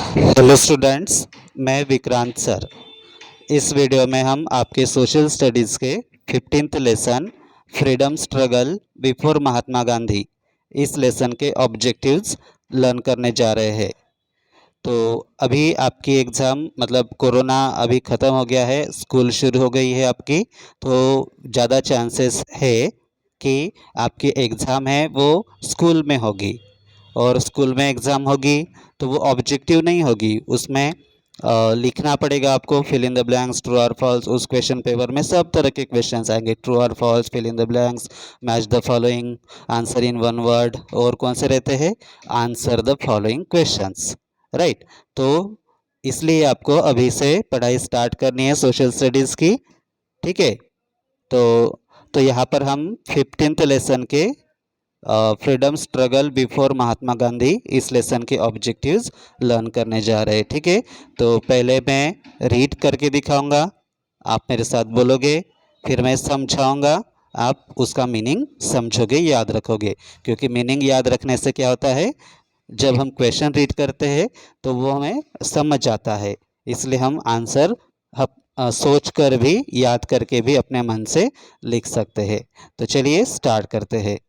Hello students, मैं Vikrant sir. इस video में हम आपके सोशल स्टडीज़ के 15th lesson freedom struggle before Mahatma Gandhi इस लेसन के ऑब्जेक्टिव्स लर्न करने जा रहे हैं। तो अभी आपकी एग्ज़ाम मतलब कोरोना अभी ख़त्म हो गया है, स्कूल शुरू हो गई है आपकी, तो ज़्यादा चांसेस है कि आपकी एग्ज़ाम है वो स्कूल में होगी। और स्कूल में एग्ज़ाम होगी तो वो ऑब्जेक्टिव नहीं होगी, उसमें लिखना पड़ेगा आपको fill in the blanks, true और फॉल्स। उस क्वेश्चन पेपर में सब तरह के क्वेश्चंस आएंगे, ट्रू और false, fill in the blanks, match the following, answer in one word, और कौन से रहते हैं, answer the following questions, right. तो इसलिए आपको अभी से पढ़ाई स्टार्ट करनी है सोशल स्टडीज़ की, ठीक है। तो यहाँ पर हम 15th लेसन के freedom struggle before Mahatma Gandhi इस लेसन के ऑब्जेक्टिव्स लर्न करने जा रहे हैं, ठीक है। तो पहले मैं रीड करके दिखाऊंगा, आप मेरे साथ बोलोगे, फिर मैं समझाऊंगा, आप उसका मीनिंग समझोगे, याद रखोगे। क्योंकि मीनिंग याद रखने से क्या होता है, जब हम क्वेश्चन रीड करते हैं तो वो हमें समझ आता है, इसलिए हम आंसर सोच कर भी, याद करके भी अपने मन से लिख सकते हैं। तो चलिए स्टार्ट करते हैं।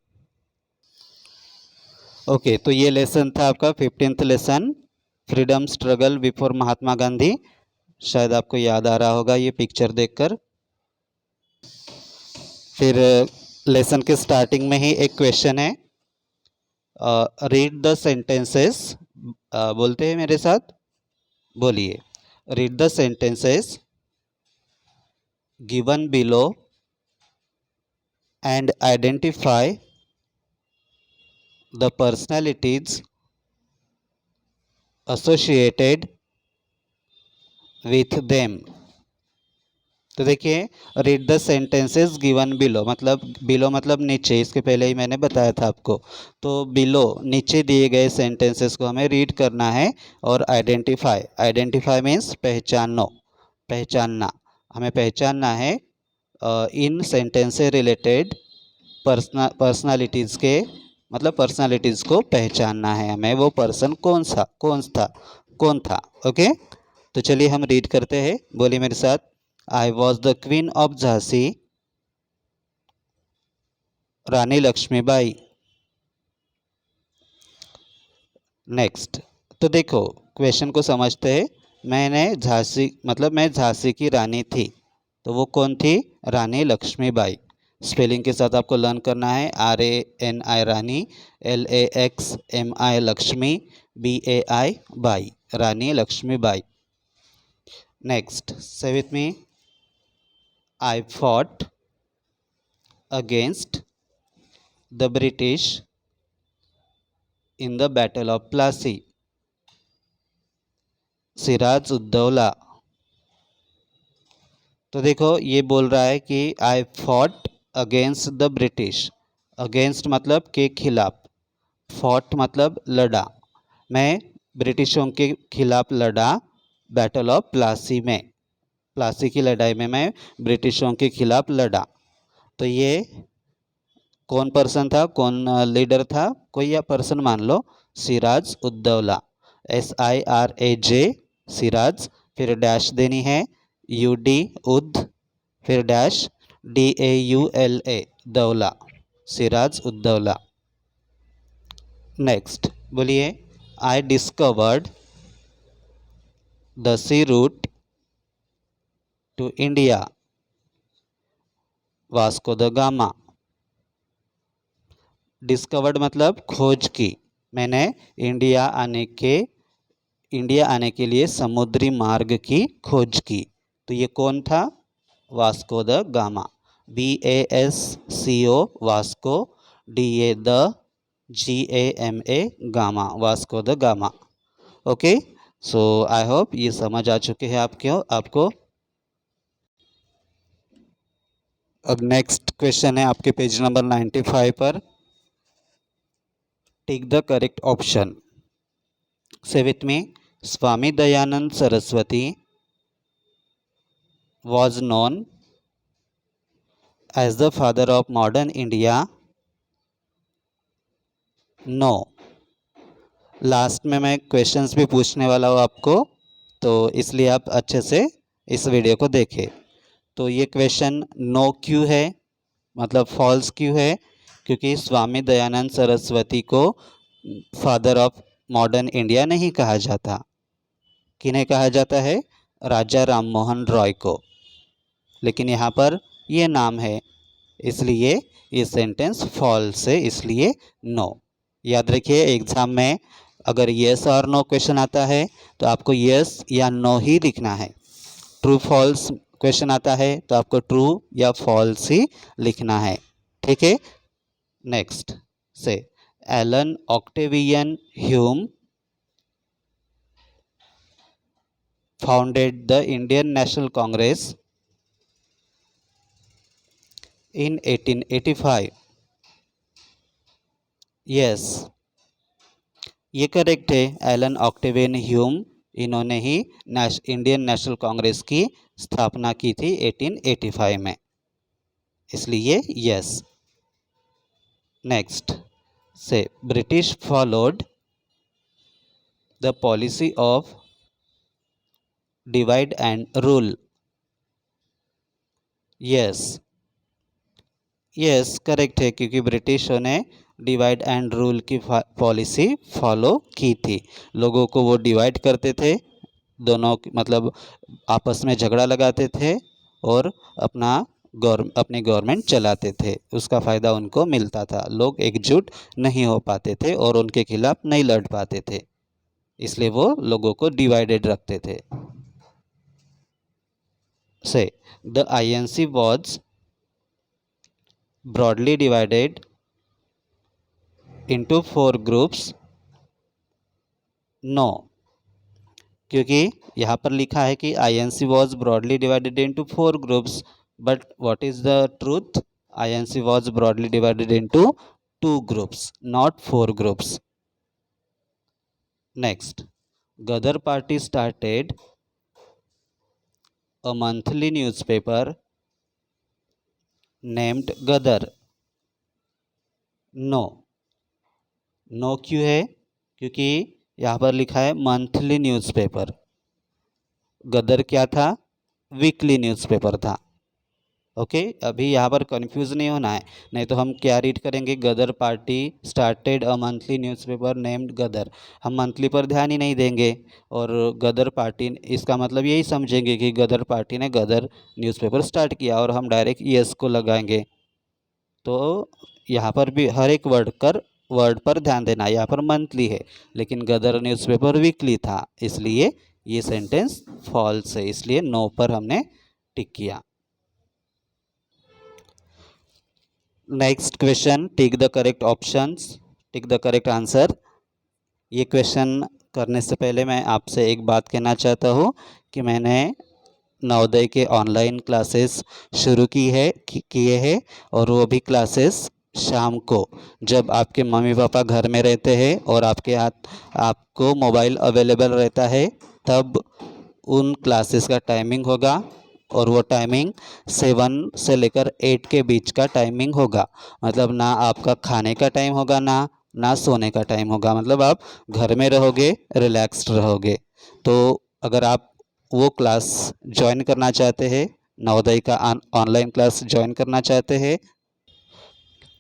ओके, तो ये लेसन था आपका 15th lesson freedom struggle before Mahatma Gandhi. शायद आपको याद आ रहा होगा ये पिक्चर देखकर। फिर लेसन के स्टार्टिंग में ही एक क्वेश्चन है, रीड द सेंटेंसेस। बोलते हैं मेरे साथ, बोलिए, read the sentences given below and identify the personalities associated with them। तो देखिए, read the sentences given below, मतलब बिलो मतलब नीचे, इसके पहले ही मैंने बताया था आपको। तो बिलो नीचे दिए गए सेंटेंसेस को हमें रीड करना है, और आइडेंटिफाई, आइडेंटिफाई मीन्स पहचानो, पहचानना, हमें पहचानना है इन सेंटेंस से रिलेटेड पर्सनालिटीज़ के, मतलब पर्सनालिटीज़ को पहचानना है हमें, वो पर्सन कौन था। ओके, तो चलिए हम रीड करते हैं, बोलिए मेरे साथ। I was the queen of Jhansi, Rani Lakshmibai. Next, तो देखो क्वेश्चन को समझते हैं। मैंने झांसी, मतलब मैं झांसी की रानी थी, तो वो कौन थी, रानी लक्ष्मीबाई। स्पेलिंग के साथ आपको लर्न करना है, RANI Rani, LAXMI Laxmi, BAI Bai, Rani Lakshmibai. Next, say with me, I fought against the British in the battle of Plassey, Siraj Uddaula. तो देखो ये बोल रहा है कि I fought against the British, against मतलब के खिलाफ, फॉट मतलब लड़ा, मैं ब्रिटिशों के खिलाफ लड़ा बैटल ऑफ प्लासी में, प्लासी की लड़ाई में मैं ब्रिटिशों के खिलाफ लड़ा। तो ये कौन पर्सन था, कौन लीडर था, कोई या पर्सन मान लो, सिराज उद्दौला, SIRAJ, सिराज, फिर डैश देनी है, UD उद, फिर dash DAULA, Daula, Siraj Uddaula. Next, बोलिए, I discovered the sea route to India, Vasco da Gama. Discovered मतलब खोज की, मैंने इंडिया आने के लिए समुद्री मार्ग की खोज की। तो ये कौन था, Vasco da gamma, VASCO Vasco, DA the, GAMA gamma, Vasco da gamma. Okay, so I hope ये समझ आ चुके हैं आपको। अब नेक्स्ट क्वेश्चन है आपके पेज नंबर 95 पर, टिक द करेक्ट ऑप्शन। से with me, Swami Dayanand Saraswati was known as the father of modern India. No. Last में मैं क्वेश्चंस भी पूछने वाला हूँ आपको, तो इसलिए आप अच्छे से इस वीडियो को देखें। तो ये क्वेश्चन नो क्यों है, मतलब फॉल्स क्यों है? क्योंकि स्वामी दयानंद सरस्वती को फादर ऑफ मॉडर्न इंडिया नहीं कहा जाता। किन्हें कहा जाता है? राजा राममोहन रॉय को। लेकिन यहाँ पर ये नाम है, इसलिए ये सेंटेंस फॉल्स है, इसलिए नो। याद रखिए एग्जाम में अगर येस और नो क्वेश्चन आता है तो आपको येस या नो ही लिखना है। ट्रू फॉल्स क्वेश्चन आता है तो आपको ट्रू या फॉल्स ही लिखना है। ठीक है, next say Allan Octavian Hume founded the Indian National Congress in 1885. Yes, ये करेक्ट है। एलन ऑक्टेवियन ह्यूम, इन्होंने ही इंडियन नेशनल कांग्रेस की स्थापना की थी 1885 में, इसलिए यस। नेक्स्ट से British followed the policy of divide and rule. Yes, yes correct है, क्योंकि ब्रिटिशों ने डिवाइड एंड रूल की पॉलिसी फॉलो की थी। लोगों को वो डिवाइड करते थे, दोनों मतलब आपस में झगड़ा लगाते थे और अपनी गवर्नमेंट चलाते थे, उसका फ़ायदा उनको मिलता था। लोग एकजुट नहीं हो पाते थे और उनके खिलाफ नहीं लड़ पाते थे, इसलिए वो लोगों को डिवाइडेड रखते थे। से the INC was broadly divided into 4 groups. No, क्योंकि यहाँ पर लिखा है कि INC was broadly divided into 4 groups, but what is the truth? INC was broadly divided into 2 groups, not 4 groups. Next, Gadar party started a monthly newspaper named Gadar. No, no क्यों है? क्योंकि यहाँ पर लिखा है मंथली न्यूज़पेपर। गदर क्या था? Weekly newspaper था। ओके, अभी यहाँ पर कंफ्यूज नहीं होना है, नहीं तो हम क्या रीड करेंगे? Ghadar party started a monthly newspaper named Ghadar. हम मंथली पर ध्यान ही नहीं देंगे और गदर पार्टी, इसका मतलब यही समझेंगे कि गदर पार्टी ने गदर न्यूज़पेपर स्टार्ट किया और हम डायरेक्ट यस को लगाएंगे। तो यहाँ पर भी हर एक वर्ड पर ध्यान देना। यहाँ पर मंथली है, लेकिन गदर न्यूज़पेपर वीकली था, इसलिए ये सेंटेंस फॉल्स है, इसलिए नो पर हमने टिक किया। Next question, tick the correct options, tick the correct answer. ये क्वेश्चन करने से पहले मैं आपसे एक बात कहना चाहता हूँ कि मैंने नवोदय के ऑनलाइन क्लासेस शुरू किए हैं और वो भी क्लासेस शाम को, जब आपके मम्मी पापा घर में रहते हैं और आपको मोबाइल अवेलेबल रहता है, तब उन क्लासेस का टाइमिंग होगा और वो टाइमिंग 7 से लेकर 8 के बीच का टाइमिंग होगा। मतलब ना आपका खाने का टाइम होगा, ना सोने का टाइम होगा, मतलब आप घर में रहोगे, रिलैक्स्ड रहोगे। तो अगर आप वो क्लास ज्वाइन करना चाहते हैं, नवोदय का ऑनलाइन क्लास ज्वाइन करना चाहते हैं,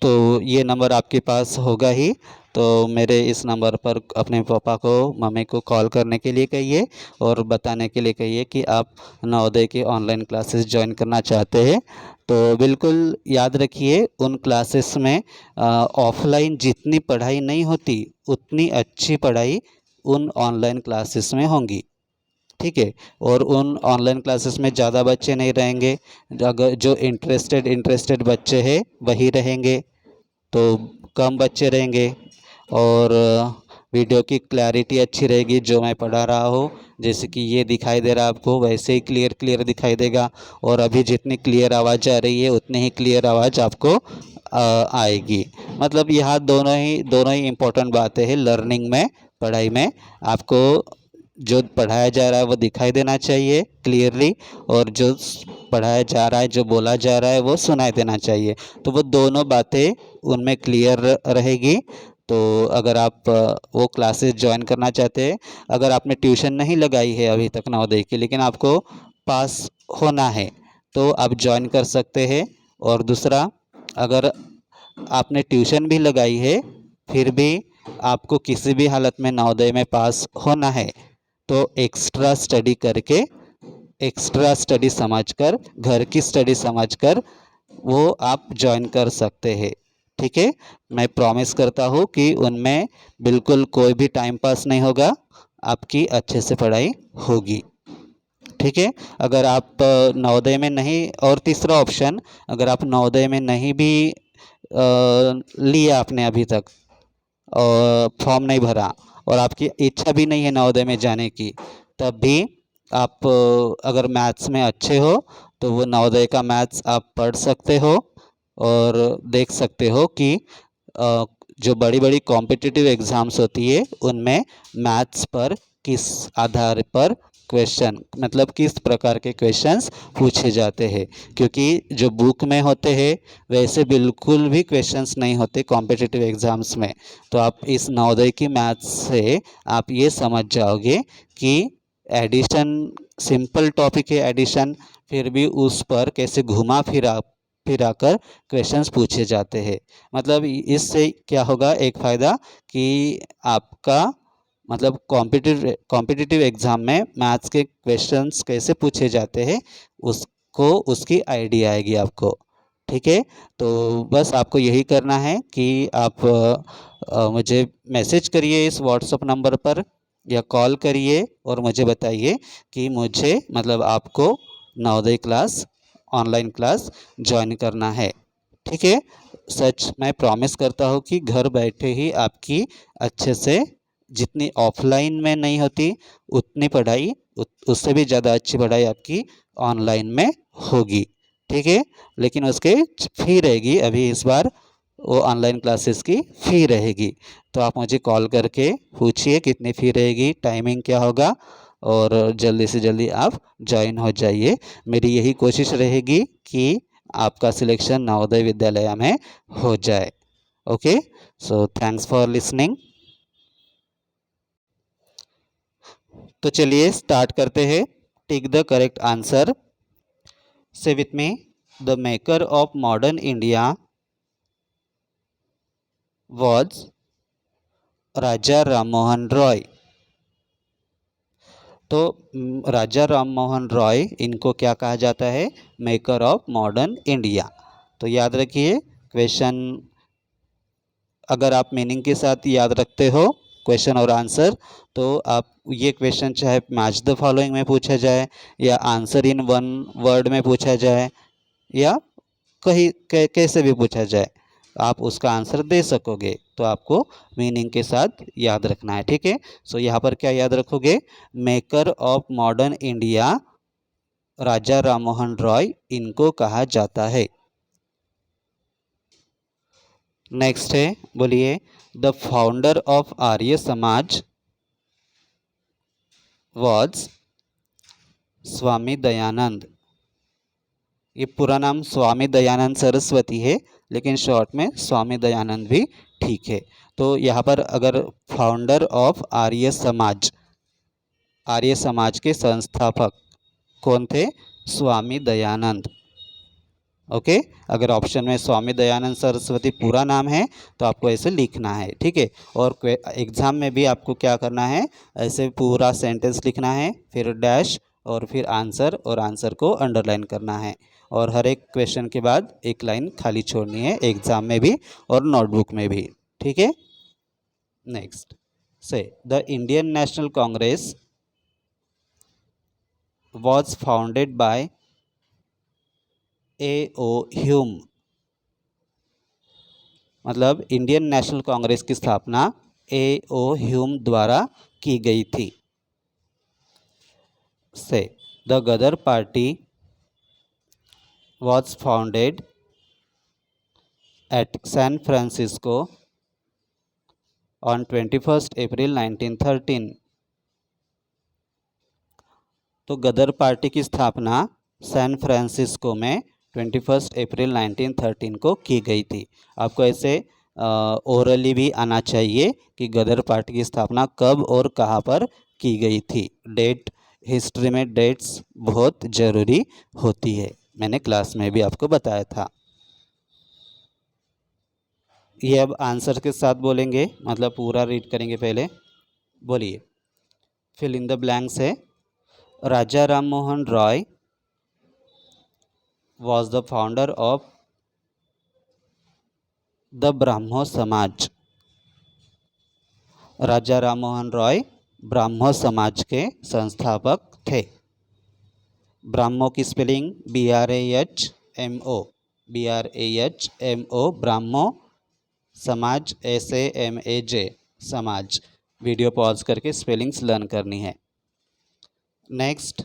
तो ये नंबर आपके पास होगा ही। तो मेरे इस नंबर पर अपने पापा को, मम्मी को कॉल करने के लिए कहिए और बताने के लिए कहिए कि आप नवोदय के ऑनलाइन क्लासेस ज्वाइन करना चाहते हैं। तो बिल्कुल याद रखिए, उन क्लासेस में ऑफलाइन जितनी पढ़ाई नहीं होती उतनी अच्छी पढ़ाई उन ऑनलाइन क्लासेस में होंगी। ठीक है, और उन ऑनलाइन क्लासेस में ज़्यादा बच्चे नहीं रहेंगे, अगर जो इंटरेस्टेड बच्चे हैं वही रहेंगे, तो कम बच्चे रहेंगे और वीडियो की क्लैरिटी अच्छी रहेगी। जो मैं पढ़ा रहा हूँ, जैसे कि ये दिखाई दे रहा है आपको, वैसे ही क्लियर दिखाई देगा और अभी जितनी क्लियर आवाज़ आ रही है उतनी ही क्लियर आवाज़ आपको आएगी। मतलब यहाँ दोनों ही इम्पोर्टेंट बातें हैं लर्निंग में, पढ़ाई में। आपको जो पढ़ाया जा रहा है वो दिखाई देना चाहिए क्लियरली, और जो पढ़ाया जा रहा है, जो बोला जा रहा है, वो सुनाई देना चाहिए। तो वो दोनों बातें उनमें क्लियर रहेगी, तो अगर आप वो क्लासेस ज्वाइन करना चाहते हैं, अगर आपने ट्यूशन नहीं लगाई है अभी तक नवोदय की, लेकिन आपको पास होना है, तो आप ज्वाइन कर सकते हैं। और दूसरा, अगर आपने ट्यूशन भी लगाई है फिर भी आपको किसी भी हालत में नवोदय में पास होना है, तो एक्स्ट्रा स्टडी करके, एक्स्ट्रा स्टडी समझकर, घर की स्टडी समझकर वो आप ज्वाइन कर सकते हैं। ठीक है, मैं प्रॉमिस करता हूँ कि उनमें बिल्कुल कोई भी टाइम पास नहीं होगा, आपकी अच्छे से पढ़ाई होगी। ठीक है, अगर आप नवोदय में नहीं, और तीसरा ऑप्शन, अगर आप नवोदय में नहीं भी लिया आपने अभी तक, और फॉर्म नहीं भरा और आपकी इच्छा भी नहीं है नवोदय में जाने की, तब भी आप अगर मैथ्स में अच्छे हो तो वो नवोदय का मैथ्स आप पढ़ सकते हो और देख सकते हो कि जो बड़ी बड़ी कॉम्पिटिटिव एग्ज़ाम्स होती है उनमें मैथ्स पर किस आधार पर क्वेश्चन, मतलब किस प्रकार के क्वेश्चंस पूछे जाते हैं, क्योंकि जो बुक में होते हैं वैसे बिल्कुल भी क्वेश्चंस नहीं होते कॉम्पिटिटिव एग्ज़ाम्स में। तो आप इस नवोदय की मैथ्स से आप ये समझ जाओगे कि एडिशन सिंपल टॉपिक है एडिशन, फिर भी उस पर कैसे घुमा फिरा कर क्वेश्चंस पूछे जाते हैं। मतलब इससे क्या होगा, एक फ़ायदा कि आपका मतलब कॉम्पिटिटिव एग्ज़ाम में मैथ्स के क्वेश्चंस कैसे पूछे जाते हैं उसको, उसकी आइडिया आएगी आपको। ठीक है, तो बस आपको यही करना है कि आप मुझे मैसेज करिए इस व्हाट्सएप नंबर पर या कॉल करिए और मुझे बताइए कि मुझे मतलब आपको Navodaya class, online class join करना है। ठीक है, सच मैं प्रॉमिस करता हूँ कि घर बैठे ही आपकी अच्छे से, जितनी ऑफलाइन में नहीं होती उतनी पढ़ाई, उससे भी ज़्यादा अच्छी पढ़ाई आपकी ऑनलाइन में होगी। ठीक है, लेकिन उसके फ़ी रहेगी, अभी इस बार वो ऑनलाइन क्लासेस की फ़ी रहेगी। तो आप मुझे कॉल करके पूछिए कितनी फ़ी रहेगी, टाइमिंग क्या होगा, और जल्दी से जल्दी आप ज्वाइन हो जाइए। मेरी यही कोशिश रहेगी कि आपका सिलेक्शन नवोदय विद्यालय में हो जाए। Okay, so thanks for listening. तो चलिए स्टार्ट करते हैं। Tick the correct answer. Say with me, the maker of modern India was Raja Rammohan Roy. तो राजा राममोहन रॉय, इनको क्या कहा जाता है, मेकर ऑफ मॉडर्न इंडिया। तो याद रखिए क्वेश्चन, अगर आप मीनिंग के साथ याद रखते हो क्वेश्चन और आंसर, तो आप ये क्वेश्चन चाहे मैच द फॉलोइंग में पूछा जाए या आंसर इन वन वर्ड में पूछा जाए या कहीं कैसे भी पूछा जाए, आप उसका आंसर दे सकोगे। तो आपको मीनिंग के साथ याद रखना है। ठीक है, सो यहाँ पर क्या याद रखोगे, मेकर ऑफ मॉडर्न इंडिया राजा राममोहन रॉय इनको कहा जाता है। नेक्स्ट है, बोलिए, द फाउंडर ऑफ आर्य समाज वॉज स्वामी दयानंद। ये पूरा नाम स्वामी दयानंद सरस्वती है, लेकिन शॉर्ट में स्वामी दयानंद भी ठीक है। तो यहाँ पर अगर फाउंडर ऑफ आर्य समाज, आर्य समाज के संस्थापक कौन थे, स्वामी दयानंद। ओके, अगर ऑप्शन में स्वामी दयानंद सरस्वती पूरा नाम है तो आपको ऐसे लिखना है। ठीक है, और एग्ज़ाम में भी आपको क्या करना है, ऐसे पूरा सेंटेंस लिखना है, फिर डैश और फिर आंसर, और आंसर को अंडरलाइन करना है, और हर एक क्वेश्चन के बाद एक लाइन खाली छोड़नी है, एग्ज़ाम में भी और नोटबुक में भी। ठीक है, next say, the Indian National Congress was founded by A.O. Hume. मतलब इंडियन नेशनल कांग्रेस की स्थापना A.O. ह्यूम द्वारा की गई थी। Say, the Ghadar party was founded at San Francisco on 21st April 1913। तो गदर पार्टी की स्थापना सैन फ्रांसिस्को में 21 अप्रैल 1913 को की गई थी। आपको ऐसे ओरली भी आना चाहिए कि गदर पार्टी की स्थापना कब और कहाँ पर की गई थी। डेट, हिस्ट्री में डेट्स बहुत ज़रूरी होती है, मैंने क्लास में भी आपको बताया था। ये अब आंसर के साथ बोलेंगे, मतलब पूरा रीड करेंगे पहले। बोलिए। फिल इन द ब्लैंक्स है। Raja Ram Mohan Roy was the founder of the Brahmo Samaj. Raja Ram Mohan Roy Brahmo समाज के संस्थापक थे। ब्राह्मो की spelling BRAHMO, BRAHMO, Brahmo. Samaj SAMAJ, Samaj. Video pause करके स्पेलिंग्स लर्न करनी है। Next,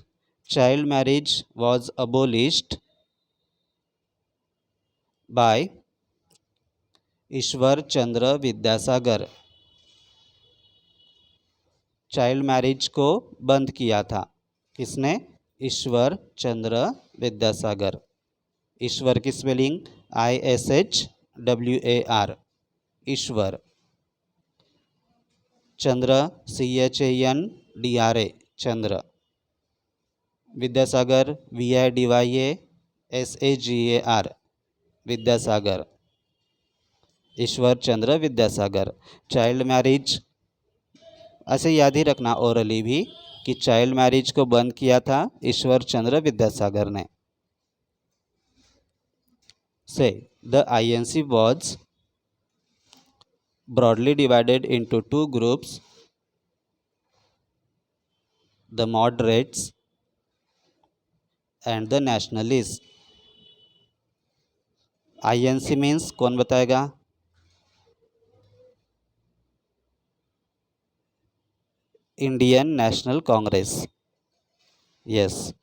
child marriage was abolished by Ishwar Chandra Vidyasagar. Child marriage को बंद किया था किसने? ईश्वर चंद्र विद्यासागर। ईश्वर की स्पेलिंग ISHWAR, ईश्वर। चंद्र CHANDRA, चंद्र। विद्यासागर VIDYASAGAR, विद्यासागर। ईश्वर चंद्र विद्यासागर। चाइल्ड मैरिज ऐसे याद ही रखना ओरली भी कि चाइल्ड मैरिज को बंद किया था ईश्वर चंद्र विद्यासागर ने। से the INC was broadly divided into two groups, the moderates and the nationalists. INC means कौन बताएगा? Indian National Congress. यस,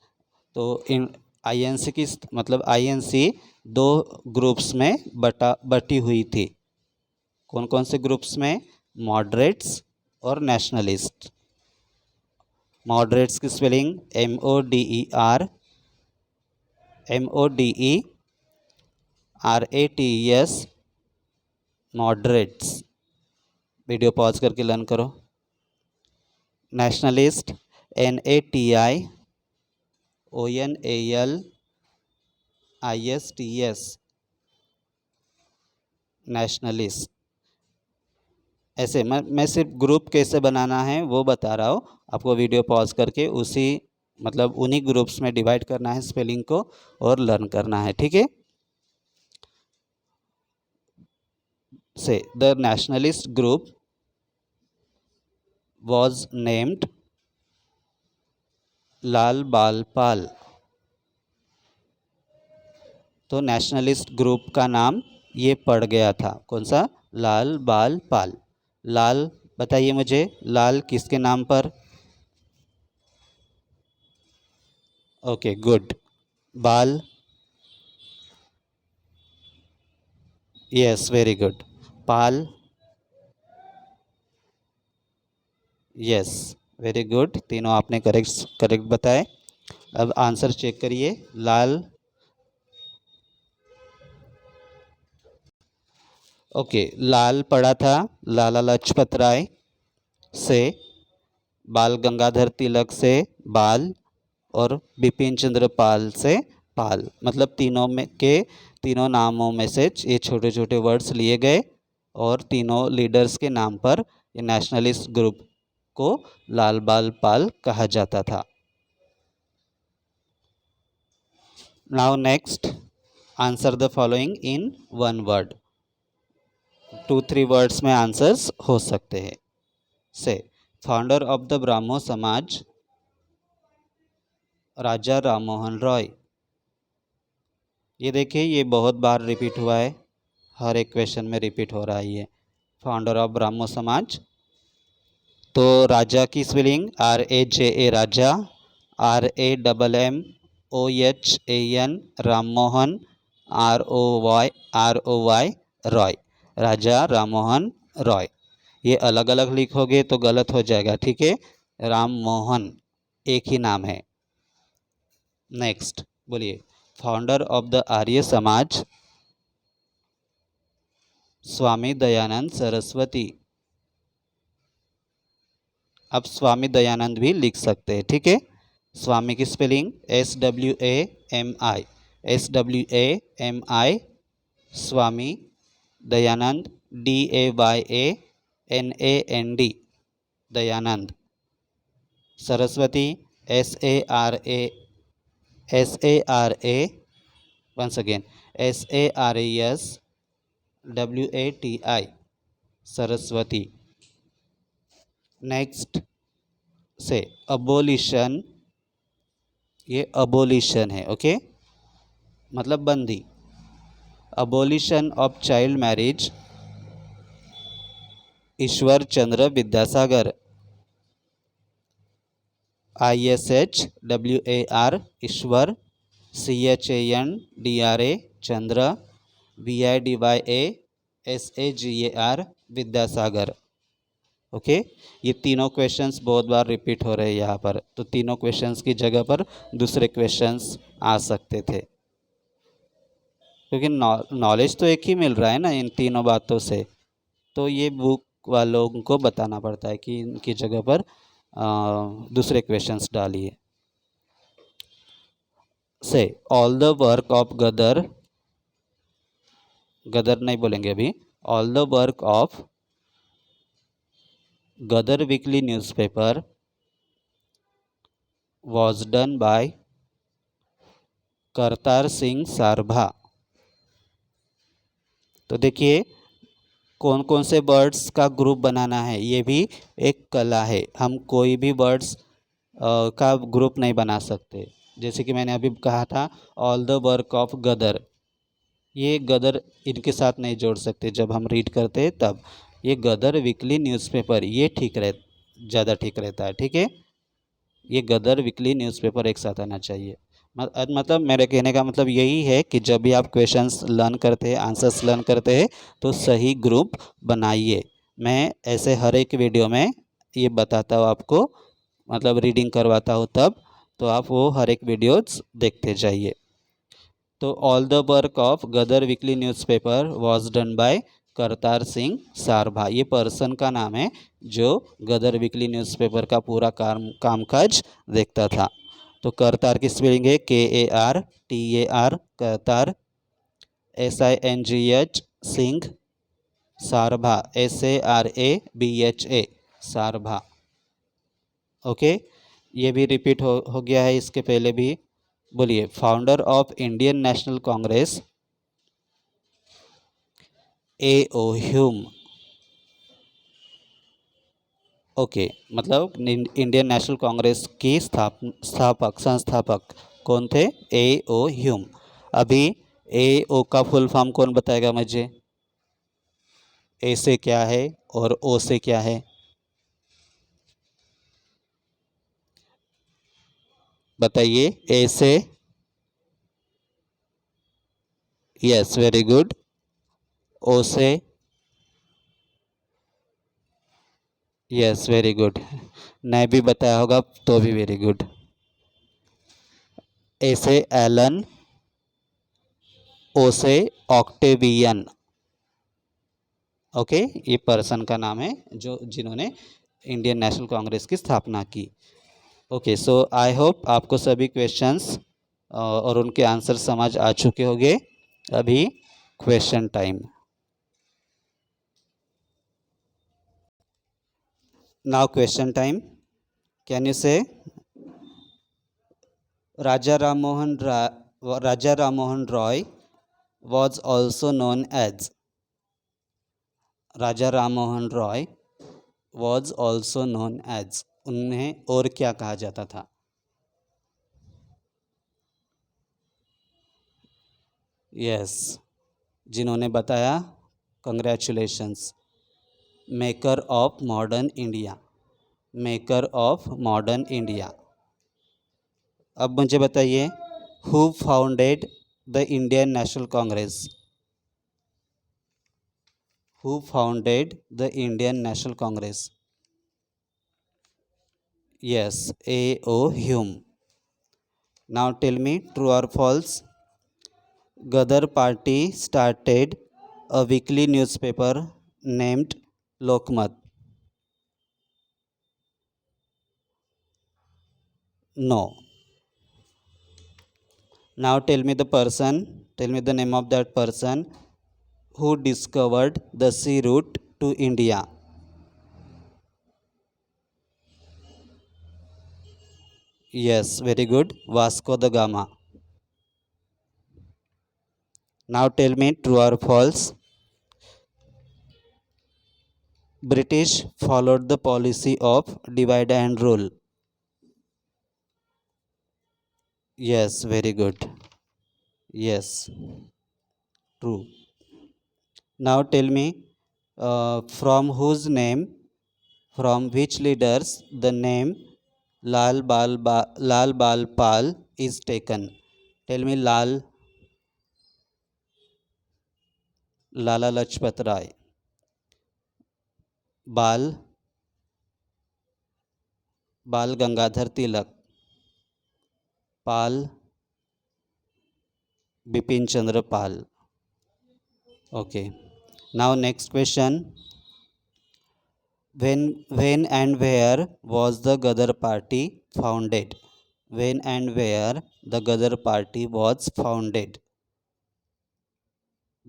तो इन INC की मतलब INC दो ग्रुप्स में बटी हुई थी। कौन कौन से ग्रुप्स में? मॉडरेट्स और नेशनलिस्ट। मॉडरेट्स की spelling MODERATES, moderates. Video pause करके लर्न करो। Nationalist NATIONALISTS, nationalist. ऐसे मैं सिर्फ ग्रुप कैसे बनाना है वो बता रहा हूँ आपको। वीडियो पॉज करके उसी मतलब उन्हीं ग्रुप्स में डिवाइड करना है स्पेलिंग को और लर्न करना है, ठीक है। से the nationalist group was named लाल बाल पाल। तो नेशनलिस्ट ग्रुप का नाम ये पड़ गया था, कौन सा? लाल बाल पाल। लाल बताइए मुझे, लाल किसके नाम पर? Okay good. Bal? Yes very good. Pal? Yes very good, तीनों आपने करेक्ट बताए। अब आंसर चेक करिए। लाल, ओके, लाल पढ़ा था लाला लाजपत राय से, बाल गंगाधर तिलक से बाल, और बिपिन चंद्र पाल से पाल। मतलब तीनों में के तीनों नामों में से ये छोटे छोटे वर्ड्स लिए गए और तीनों लीडर्स के नाम पर ये नेशनलिस्ट ग्रुप को लाल बाल पाल कहा जाता था। Now next, answer the following in one word. 2-3 words में आंसर्स हो सकते हैं। से founder of the Brahmo Samaj Raja Ram Mohan Roy. ये देखिए ये बहुत बार रिपीट हुआ है, हर एक क्वेश्चन में रिपीट हो रहा है ये। फाउंडर ऑफ ब्राह्मो समाज, तो राजा की स्पेलिंग RAJA, राजा। RAMMOHAN, राम मोहन। ROY रॉय, राजा राम मोहन रॉय। ये अलग अलग लिखोगे तो गलत हो जाएगा, ठीक है। राम मोहन एक ही नाम है। नेक्स्ट बोलिए, founder of the Arya Samaj स्वामी दयानंद सरस्वती। आप स्वामी दयानंद भी लिख सकते हैं, ठीक है। स्वामी की spelling SWAMI, SWAMI, Swami. Dayanand DAYANAND, Dayanand. Saraswati SARA, once again SARASWATI, Saraswati. Next say abolition, ये अबोलिशन है, ओके, मतलब बंदी। Abolition of child marriage, Ishwar Chandra Vidyasagar. ISHWAR, Ishwar. CHANDRA, Chandra. VIDYASAGAR, Vidyasagar. Okay, ये तीनों क्वेश्चंस बहुत बार रिपीट हो रहे हैं यहाँ पर, तो तीनों क्वेश्चंस की जगह पर दूसरे क्वेश्चंस आ सकते थे, क्योंकि नॉलेज तो एक ही मिल रहा है ना इन तीनों बातों से। तो ये बुक वालों को बताना पड़ता है कि इनकी जगह पर दूसरे क्वेश्चंस डालिए। Say all the work of Ghadar, Ghadar नहीं बोलेंगे अभी, all the work of Ghadar weekly newspaper was done by Kartar Singh Sarabha. तो देखिए कौन कौन से बर्ड्स का ग्रुप बनाना है, ये भी एक कला है। हम कोई भी बर्ड्स का ग्रुप नहीं बना सकते। जैसे कि मैंने अभी कहा था ऑल द वर्क ऑफ गदर, ये गदर इनके साथ नहीं जोड़ सकते जब हम रीड करते हैं तब। ये गदर वीकली न्यूज़पेपर, ये ज़्यादा ठीक रहता है, ठीक है। ये गदर वीकली न्यूज़पेपर एक साथ आना चाहिए। मतलब मेरे कहने का मतलब यही है कि जब भी आप क्वेश्चंस लर्न करते हैं, आंसर्स लर्न करते हैं, तो सही ग्रुप बनाइए। मैं ऐसे हर एक वीडियो में ये बताता हूँ आपको, मतलब रीडिंग करवाता हूँ तब, तो आप वो हर एक वीडियोज़ देखते जाइए। तो all the work of Ghadar weekly newspaper was done by Kartar Singh Sarabha, ये पर्सन का नाम है जो गदर वीकली न्यूज़पेपर का पूरा कामकाज देखता था। तो करतार की स्पेलिंग है KARTAR, Kartar. SINGH, Singh. Sarabha SARABHA, Sarabha. Okay, ये भी रिपीट हो गया है इसके पहले भी। बोलिए, founder of Indian National Congress A.O. Hume. Okay, मतलब इंडियन नेशनल कांग्रेस की संस्थापक कौन थे? A.O. ह्यूम। अभी A.O. का फुल फॉर्म कौन बताएगा मुझे? A से क्या है और O से क्या है? बताइए। A से, यस वेरी गुड। O से, यस वेरी गुड। नहीं भी बताया होगा तो भी वेरी गुड। ए से एलन, ओ से ऑक्टेवियन। ओके, ये पर्सन का नाम है जो जिन्होंने इंडियन नेशनल कांग्रेस की स्थापना की। ओके, सो आई होप आपको सभी क्वेश्चंस और उनके आंसर समझ आ चुके होंगे। अभी question time. Now question time. Can you से Raja Ram Mohan Roy was also known as, Raja Ram Mohan Roy was also known as, उन्हें और क्या कहा जाता था? यस, जिन्होंने बताया, congratulations, maker of modern India, maker of modern India. अब मुझे बताइए, who founded the Indian National Congress? Who founded the Indian National Congress? Yes, A.O. Hume. Now tell me, true or false? Gadar party started a weekly newspaper named Lokmat? No. Now tell me the name of that person who discovered the sea route to India. Yes, very good. Vasco da Gama. Now tell me true or false. British followed the policy of divide and rule. Yes, very good. Yes, true. Now tell me from which leaders the name Lal Bal Pal is taken. Tell me Lala Lajpat Rai, Bal Bal Gangadhar Tilak, Pal Bipin Chandra Pal. Okay. Now next question. When and where was the Gadar party founded? When and where the Gadar party was founded?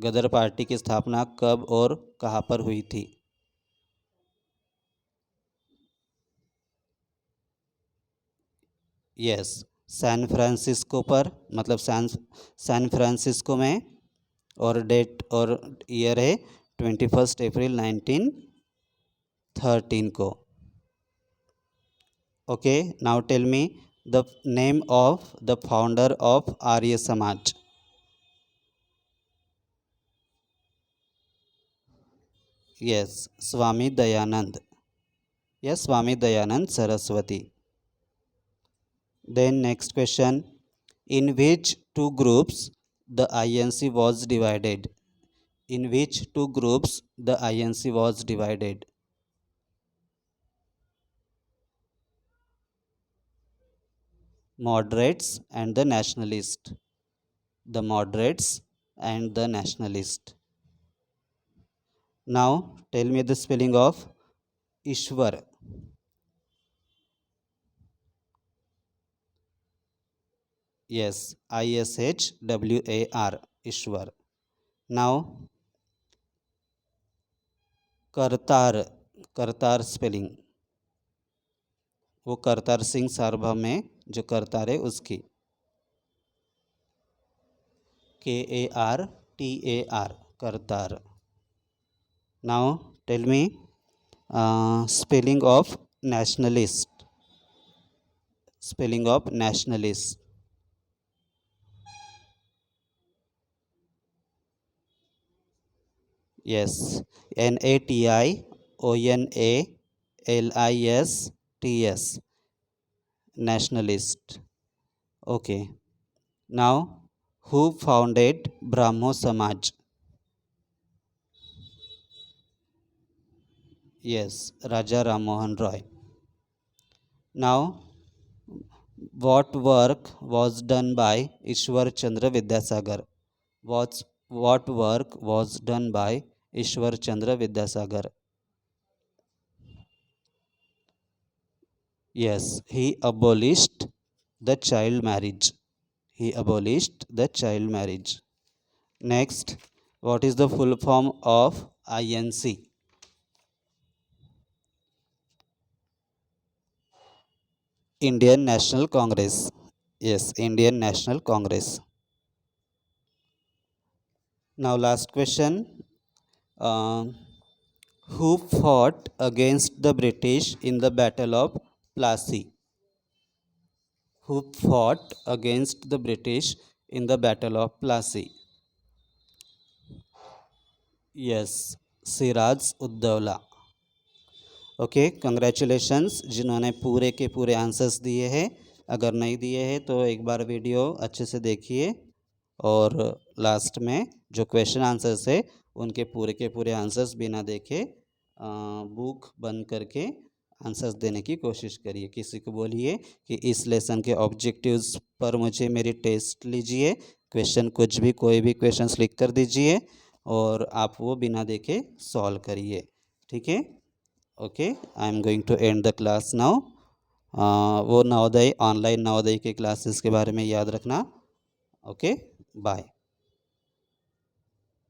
Ghadar party की स्थापना कब और कहाँ पर हुई थी? Yes, San Francisco पर, मतलब सैन फ्रांसिस्को में, और डेट और ईयर है 21 अप्रैल 1913 को. Okay, now tell me the name of the founder of Arya Samaj. Yes, Swami Dayanand. Yes, Swami Dayanand Saraswati. Then next question, in which two groups the INC was divided? In which two groups the INC was divided? Moderates and the nationalist. The moderates and the nationalist. Now tell me the spelling of Ishwar. Yes, ISHWAR, Ishwar. Now Kartar spelling, वो करतार सिंह सारभा में जो करतार है उसकी. KARTAR, Kartar. Now tell me spelling of nationalist. Spelling of nationalist. Yes, NATIONALISTS, nationalist. Okay. Now, who founded Brahmo Samaj? Yes, Raja Ram Mohan Roy. Now, what work was done by Ishwar Chandra Vidyasagar? What work was done by Ishwar Chandra Vidyasagar? Yes, he abolished the child marriage. He abolished the child marriage. Next, what is the full form of INC? Indian National Congress. Yes, Indian National Congress. Now last question. Who fought against the British in the Battle of Plassey? Who fought against the British in the Battle of Plassey? Yes, Siraj ud-Daula. Okay, congratulations जिन्होंने पूरे के पूरे answers दिए हैं. अगर नहीं दिए हैं तो एक बार वीडियो अच्छे से देखिए और लास्ट में जो क्वेश्चन आंसर्स है उनके पूरे के पूरे आंसर्स बिना देखे बुक बंद करके आंसर्स देने की कोशिश करिए. किसी को बोलिए कि इस लेसन के ऑब्जेक्टिव्स पर मुझे मेरी टेस्ट लीजिए, क्वेश्चन कुछ भी कोई भी क्वेश्चन लिख कर दीजिए और आप वो बिना देखे सॉल्व करिए, ठीक है। Okay, I am going to end the class now. वो नवोदय ऑनलाइन नवोदय के क्लासेस के बारे में याद रखना। Okay, bye.